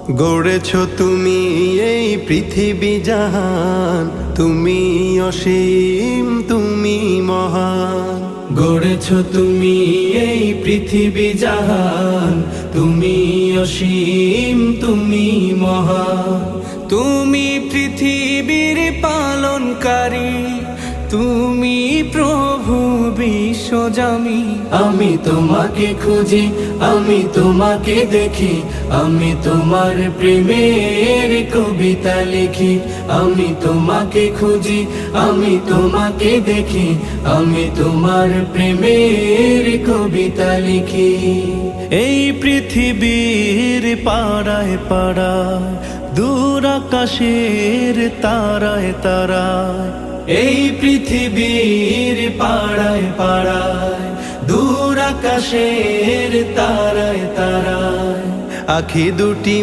গড়েছ তুমি এই পৃথিবী জাহান, তুমি অসীম তুমি মহান। গড়েছ তুমি এই পৃথিবী জাহান, তুমি অসীম তুমি মহান। তুমি পৃথিবীর পালনকারী, তুমি প্রভু বিশ্বজামি। আমি তোমাকে খুঁজি, আমি তোমাকে দেখি, আমি তোমার প্রেমের কবিতা লিখি। আমি তোমাকে খুঁজি, আমি তোমাকে দেখি, আমি তোমার প্রেমের কবিতা লিখি। এই পৃথিবীর পাড়ায় পাড়ায়, দূর আকাশের তারায় তারায়, এই পৃথিবীর পাড়ায় পাড়ায়, দূর আকাশের তারায় তারায়, আখি দুটি